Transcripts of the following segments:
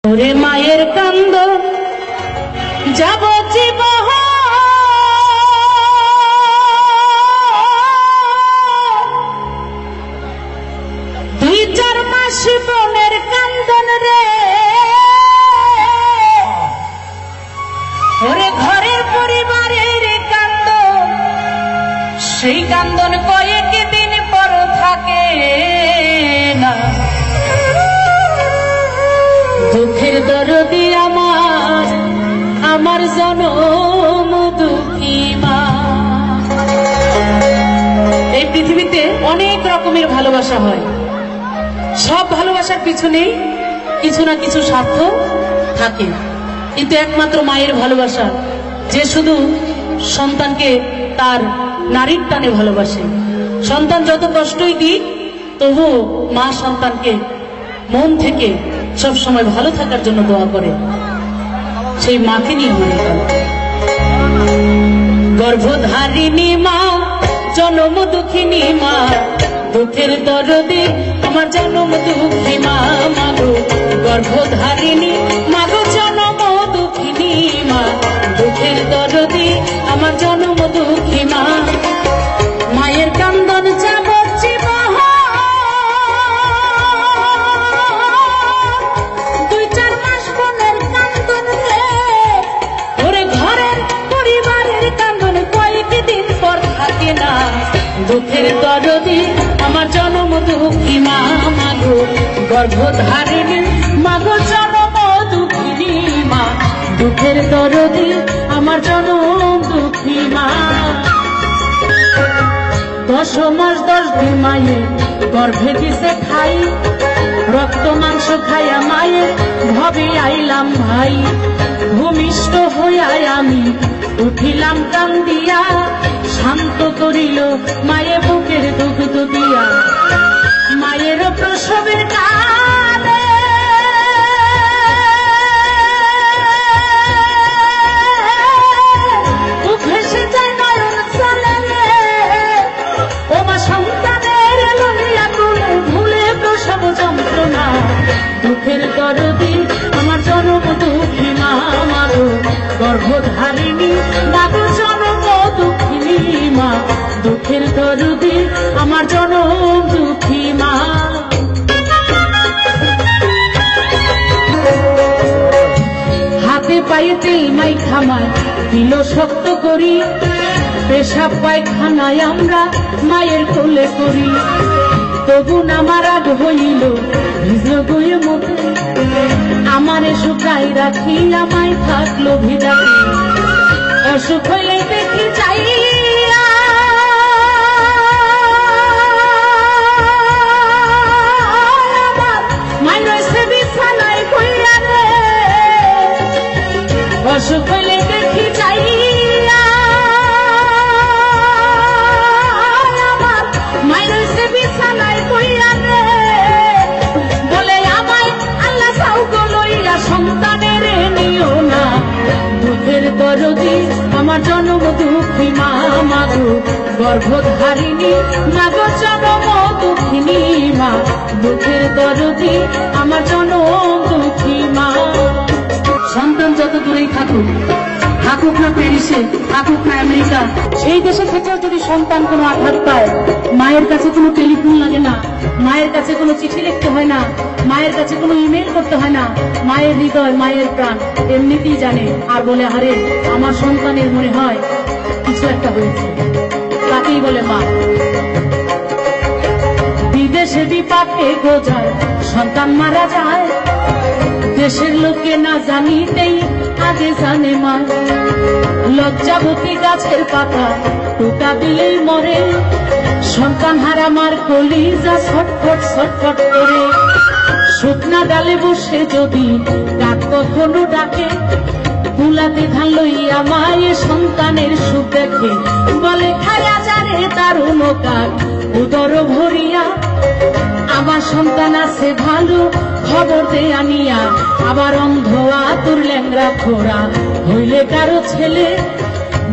ওরে মায়ের কান্দ যাব জীব দুই চার মাস বনের কান্দন রে ওরে ঘরের পরিবারের কান্দ সেই কান্দন কয়েক দিন পর থাকে না দুঃখের দরদি আমার জনম দুঃখী মা। এই পৃথিবীতে অনেক রকমের ভালোবাসা হয়, সব ভালোবাসার পিছনেই কিছু না কিছু স্বার্থ থাকে, কিন্তু একমাত্র মায়ের ভালোবাসা যে শুধু সন্তানকে তার নারীর টানে ভালোবাসে। সন্তান যত কষ্টই দিক তবু মা সন্তানকে মন থেকে সব সময় ভালো থাকার জন্য দোয়া করে। সেই মাকে নিয়ে মনে করে গর্ভধারিণী মা জনম দুঃখিনী মা দুঃখের দরদি আমার জনম দুঃখী মা মাগো গর্ভধারিণী মাগো জনম দুঃখিনী মা দুঃখের দরদি আমার জনম দুঃখী মা। মায়ের কান্দন যাব দুঃখের দরদি আমার জনম দুঃখী মা মাগো গর্ভধারিণী মাগো জনম দুঃখিনী মা দুঃখের দরদি আমার জনম দুঃখী মা। 10 মাস 10 দিন মায়ের গর্ভে দিছে খাই রক্ত মাংস খাইয়া মায়ের ভবে আইলাম ভাই ভূমিষ্ঠ হইয়া আমি উঠিলাম কান্দিয়া শান্ত করিল মায়ে বুকের দুগ্ধ দিয়া মায়ের প্রসবের কালে ভেসে যায় নয়ন চলে ও মা সন্তানের লইয়া তুলে ভুলে প্রসব যন্ত্রণা দুঃখের দরদি আমার জনম দুঃখী মা মাগো গর্ভধারিণী মাগো জনম দুঃখিনী মা দুঃখের দরদি আমার জনম দুঃখী মা। হাতে পায়ে তেল মাই খামায় দিল শক্ত করি পেশাব পায়খানায় আমরা মায়ের কোলে করি তবু আমার রাগ হইল ভিজল গয়ে মুখে আমারে শুকাই রাখি আমায় থাকলো ভিজাকে অসুখ হইলে দেখি চাই মাই রয়েছে বিছানায় কইরা রে অসুখ হইলে দেখি চাই মাই রয়েছে বিছানায় কইরা রে বলে আমায় আল্লাহ সাউগো লইয়া সন্তানের নিও না দুঃখের দরদি আমার জনম দুঃখী মা মাগো গর্ভধারিণী মাগো জনম দুঃখিনী মা দুঃখের দরদি আমার জনম দুঃখী মা। সন্তান যত দূরেই থাকুক থাকুক না প্যারিসে থাকুক না আমেরিকা সেই দেশে থেকেও যদি সন্তান কোনো আঘাত পায় মায়ের কাছে কোনো টেলিফোন লাগে না মায়ের কাছে কোনো চিঠি লিখতে হয় না মায়ের কাছে কোনো ইমেল করতে হয় না মায়ের হৃদয় মায়ের প্রাণ এমনিতেই জানে আর বলে আরে আমার সন্তানের মনে হয় কিছু একটা হয়েছে তাকেই বলে মা। বিদেশে বিপাকে গোজায় সন্তান মারা যায় দেশের লোকে না জানিতেই আগে জানে মা লজ্জাবতী গাছের পাতা টোকা দিলেই মরে সন্তান হারা মার কলিজা ছটফট ছটফট করে শুকনা ডালে বসে যদি ডাক কখনো ডাকে তুলাতে ধান লইয়া মায়ের সন্তানের সুখ দেখে বলে খায়া যারে তার অনুকার উদর ভরিয়া আমার সন্তান আছে ভালো খবর দে আনিয়া আবার অন্ধ আতুর ল্যাংরা খোরা হইলে কারো ছেলে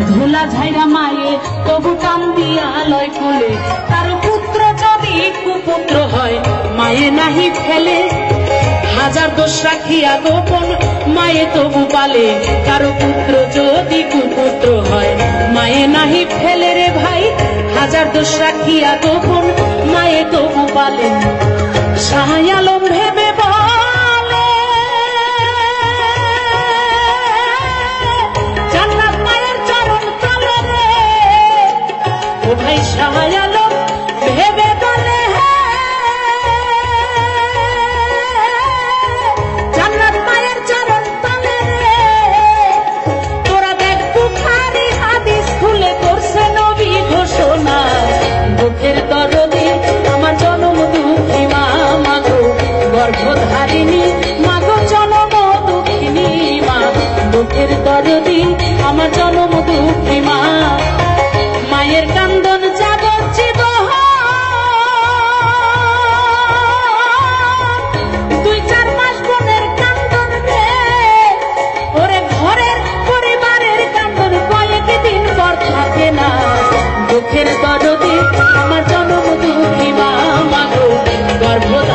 ধুলা ঝাইরা মায়ে তবু কাম দিয়া লয় কোলে তার পুত্র যদি কুপুত্র হয় মায়ে নাহি ফেলে হাজার দোষ রাখিয়া গোপন মায়ে তবু পালে, কারো পুত্র যদি কুপুত্র হয় মায়ে নাহি ফেলে রে ভাই। হাজার দোষ রাখিয়া গোপন মায়ে তবু পালে, শাহ আলম ভেবে বলে জান্নাত মায়ের চরণ তলে রে। ও ভাই শাহ আলম ভেবে বলে জান্নাত মায়ের চরণ তলে রে। তোরা দেখ বুখারী হাদিস খুলে করছে নবী ঘোষণা, দুঃখের দরদি আমার জনম দুঃখী মা মাগো, গর্ভধারিণী মাগো জনম দুঃখিনী মা, দুঃখের দরদি আমার জনম দুঃখী মা। মায়ের কান্দন যাবজ্জীবন, 2-4 মাস বোনের কান্দন রে। ওরে ঘরের পরিবারের কান্দন কয়েকদিন পর থাকে না, দুঃখের দরদি আমার জনম দুঃখী মা মাগো, গর্ভধারিণী